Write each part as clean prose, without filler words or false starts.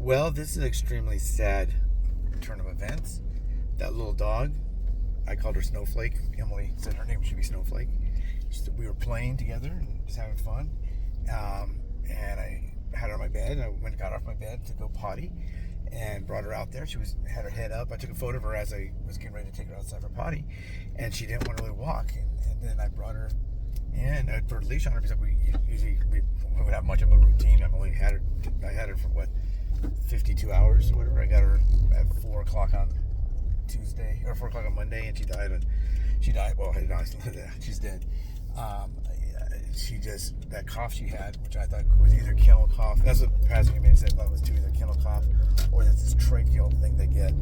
Well, this is an extremely sad turn of events. That little dog, I called her Snowflake. Emily said her name should be Snowflake. We were playing together and just having fun. And I had her on my bed. I went and got her off my bed to go potty and brought her out there. She had her head up. I took a photo of her as I was getting ready to take her outside for potty. And she didn't want to really walk. And then I brought her in. I put a leash on her because we would have much of a routine. I had her for 52 hours or whatever. I got her at 4 o'clock on Tuesday or 4 o'clock on Monday, and she died. Well, she's dead. That cough she had, which I thought was either kennel cough. That's what the passenger made said. That was too, either kennel cough or that's this tracheal thing they get.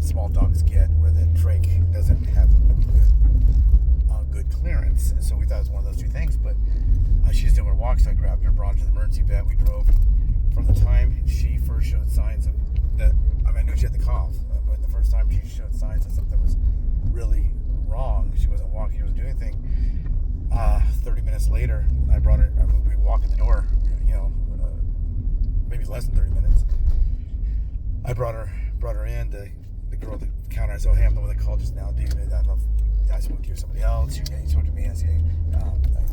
Small dogs get where the trach doesn't have good clearance, and so we thought it was one of those two things. But she just didn't want to walk, so I grabbed her, brought her to the emergency vet. We drove. From the time she first showed signs of that, I knew she had the cough, but the first time she showed signs that something was really wrong, she wasn't walking, she wasn't doing anything. 30 minutes later, I brought her. We walked in the door, maybe less than 30 minutes. I brought her in. The girl at the counter, I said, "Hey, I'm the one that called just now, dude. I don't know if I spoke to you or somebody else." She spoke to me. I said,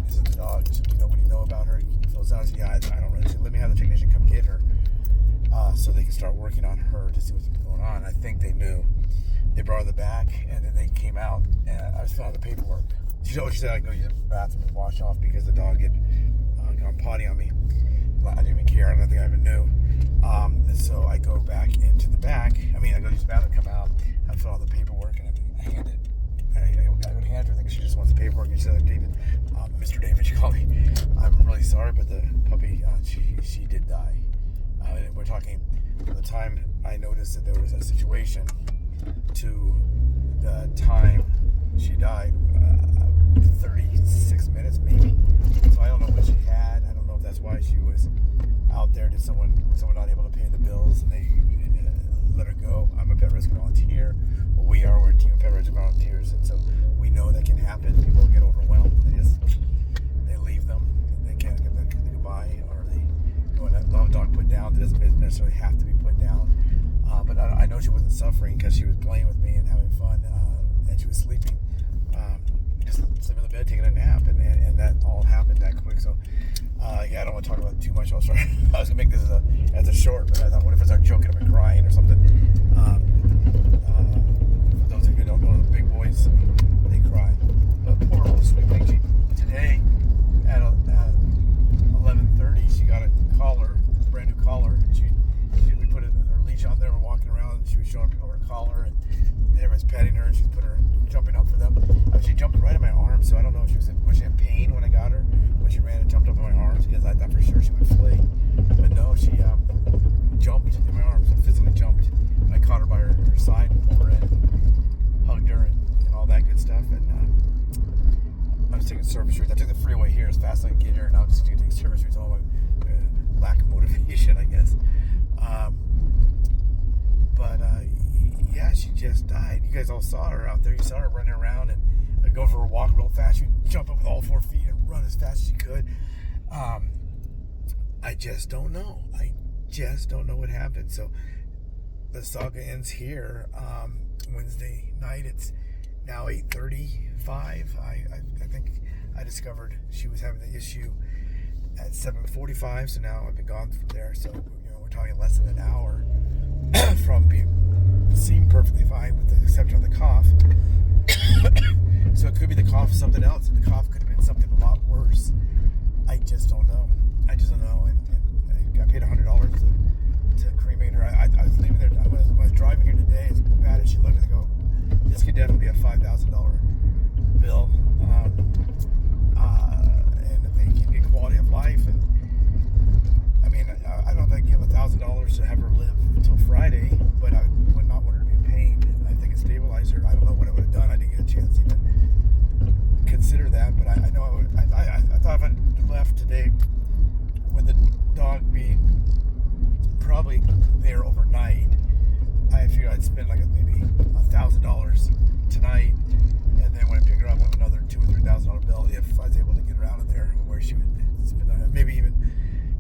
"This is the dog. What do you know about her?" He fills out. I said, "Yeah, I don't really." She said, "Let me have the technician come get her, so they can start working on her to see what's going on." I think they knew. They brought her in the back, and then they came out, and I was filling out the paperwork. She said I could go use the bathroom and wash off because the dog had gone potty on me. I didn't even care. I don't think I even knew. And so I go back into the back. I go use the bathroom, come out, I fill out the paperwork, and I hand it. I go to hand her. I think she just wants the paperwork. And she said, "David, Mr. David," she called me. "I'm really sorry, but the puppy, she did die." We're talking from the time I noticed that there was a situation to the time she died, 36 minutes maybe. So I don't know what she had. I don't know if that's why she was out there. Was someone not able to pay the bills and they let her go? I'm a pet rescue volunteer. Well, we're a team of pet rescue volunteers, and so we know that can happen. People get overwhelmed. They leave them. They can't give them the goodbye, or they want that love dog put down. That doesn't necessarily have to be put down. But I know she wasn't suffering because she was playing with me and having fun, and she was sleeping, just sleeping in the bed, taking a nap, and that all happened that quick. So, I don't want to talk about it too much. I was gonna make this as a short, but I thought, what if I start choking up and crying or something? For those of you who don't know, the big boys, they cry. But poor little sweet thing. Today at 11:30, she got a collar, a brand new collar. We put her leash on there. We're walking around, and she was showing people her collar, and everyone's petting her, and she's jumping up for them. She jumped right in my arms, so I don't know if was she in pain when I got her, when she ran and jumped up in my arms, because I thought for sure she would flee. But no, she jumped in my arms, physically jumped. And I caught her by her side and pulled her in, and hugged her, and all that good stuff. And I was taking service routes. I took the freeway here as fast as I could get here, and I was just going to take service routes. All my lack of motivation, I guess. Yeah, she just died. You guys all saw her out there. You saw her running around and go for a walk real fast. She'd jump up with all 4 feet and run as fast as she could. I just don't know. I just don't know what happened. So the saga ends here. Wednesday night. It's now 8:35. I think I discovered she was having the issue at 7:45. So now I've been gone from there. So we're talking less than an hour from seemed perfectly fine with the exception of the cough. So it could be the cough of something else, and the cough could have been something a lot worse. I just don't know. And I paid $100 to cremate her. I was leaving there. I was driving here today. As bad as she looked, I go, this could definitely be a $5,000 bill. And if they can get quality of life, and I don't know if I can give $1,000 to have her live until Friday, but I would not want her to be in pain. I think it stabilized her. I don't know what I would have done. I didn't get a chance to even consider that, but I know I would. I thought if I left today with the dog being probably there overnight, I figured I'd spend maybe $1,000 tonight, and then when I pick her up, I have another $2,000 or $3,000 bill if I was able to get her out of there, where she would spend. Maybe even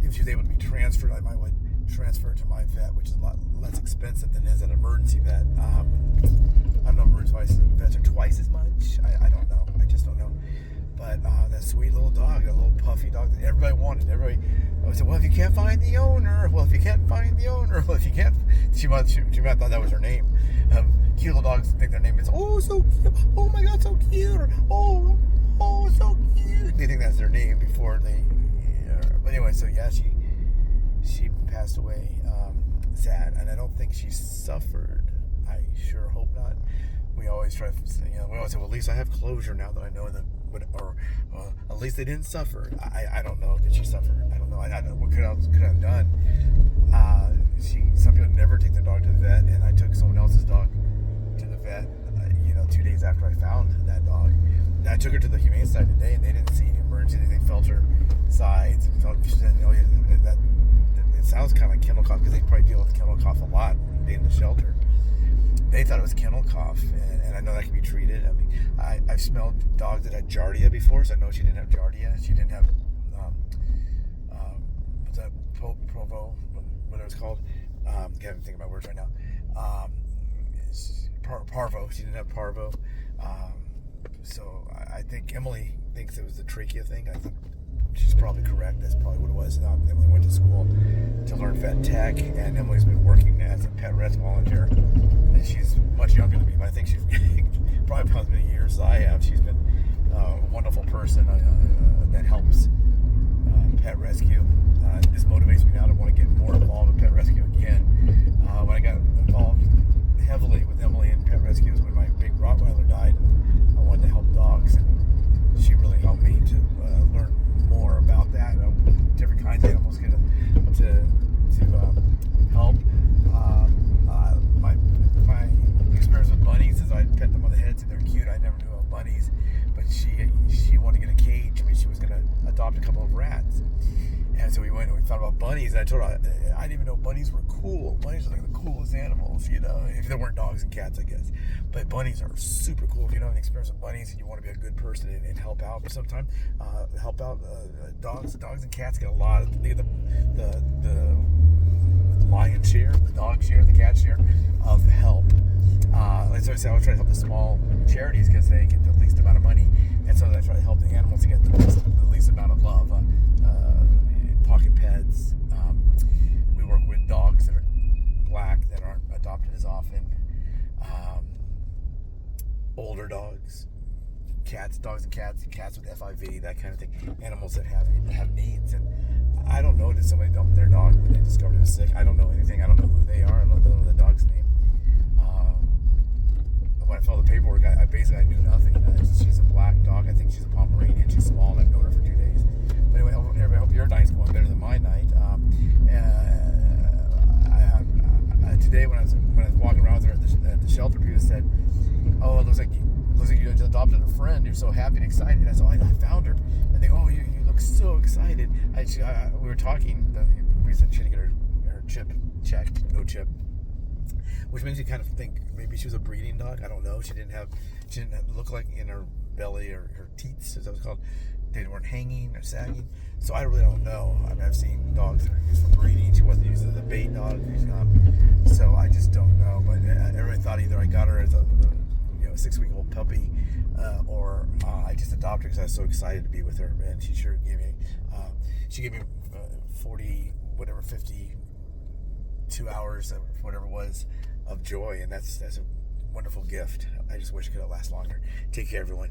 if she was able to be transferred, I might would transfer it to my my vet, which is a lot less expensive than it is at an emergency vet. I don't know if emergency vets are twice as much. I don't know. I just don't know. But that sweet little dog, that little puffy dog that everybody wanted. Everybody said, well, if you can't find the owner, well, if you can't find the owner, well, if you can't, she might have thought that was her name. Cute little dogs think their name is, oh, so cute, oh my God, so cute, or oh, so cute. They think that's their name before they, but anyway, so yeah, she passed away, sad, and I don't think she suffered. I sure hope not. We always try to, we always say, well, at least I have closure now that I know that, or at least they didn't suffer. I don't know. Did she suffer? I don't know. I don't know what could I have done. Some people never take their dog to the vet, and I took someone else's dog to the vet, 2 days after I found that dog. And I took her to the Humane Society today, and they didn't see any emergency. They felt her sides and felt, that it sounds kind of like kennel cough, because they probably deal with kennel cough a lot in the shelter. They thought it was kennel cough, and I know that can be treated. I mean, I've smelled dogs that had Giardia before, so I know she didn't have Giardia. She didn't have, what's that, Provo, whatever it's called. Can't even think of my words right now. Parvo. She didn't have Parvo. So I think Emily thinks it was the trachea thing. I think she's probably correct. That's probably what it was. Emily went to school to learn vet tech, and Emily's been working as a pet res volunteer. And she's much younger than me, but I think she's probably as many years as I have. She's been a wonderful person that helps pet rescue. This motivates me now to want to get more involved in pet rescue again. When I got involved heavily with Emily in pet rescues when my big Rottweiler died, I wanted to help dogs, and she really helped me to learn more about that. Different kinds of animals get to help. My experience with bunnies is I pet them on the heads and they're cute. I never knew about bunnies, but she wanted to get a cage. I mean, she was going to adopt a couple of rats. And so we went and we thought about bunnies, and I told her I didn't even know bunnies were cool. Bunnies are like the coolest animals, if there weren't dogs and cats, I guess. But bunnies are super cool. If you don't have an experience with bunnies and you want to be a good person and help out for some time, help out dogs and cats get a lot of the lion's share, the dog share, the cat share of help. So I always try to help the small charities because they get the least amount of money, and so I try to help the animals to get the least amount of love. Pocket pets. We work with dogs that are black that aren't adopted as often. Older dogs, dogs and cats with FIV, that kind of thing. Animals that have needs. And I don't know, did somebody dump their dog when they discovered it was sick? I don't know anything. I don't know who they are. I don't know the dog's name. When I filled the paperwork, I basically knew nothing. She's a black dog. I think she's a Pomeranian. She's small, and I've known her for 2 days. But anyway, everybody, I hope your night's going better than my night. Today, when I was walking around there at the shelter, people said, "Oh, it looks like you just adopted a friend. You're so happy and excited." I said, "I found her." And they go, "Oh, you look so excited." We were talking. We said she had to get her chip checked. No chip. Which makes you kind of think maybe she was a breeding dog. I don't know. She didn't look like in her belly or her teats, as that was called, they weren't hanging or sagging. So I really don't know. I mean, I've seen dogs that are used for breeding. She wasn't used as a bait dog. So I just don't know. But everybody thought either I got her as a 6-week-old puppy, or I just adopted her because I was so excited to be with her. And she sure gave me 52 hours, whatever it was, of joy, and that's a wonderful gift. I just wish it could last longer. Take care, everyone.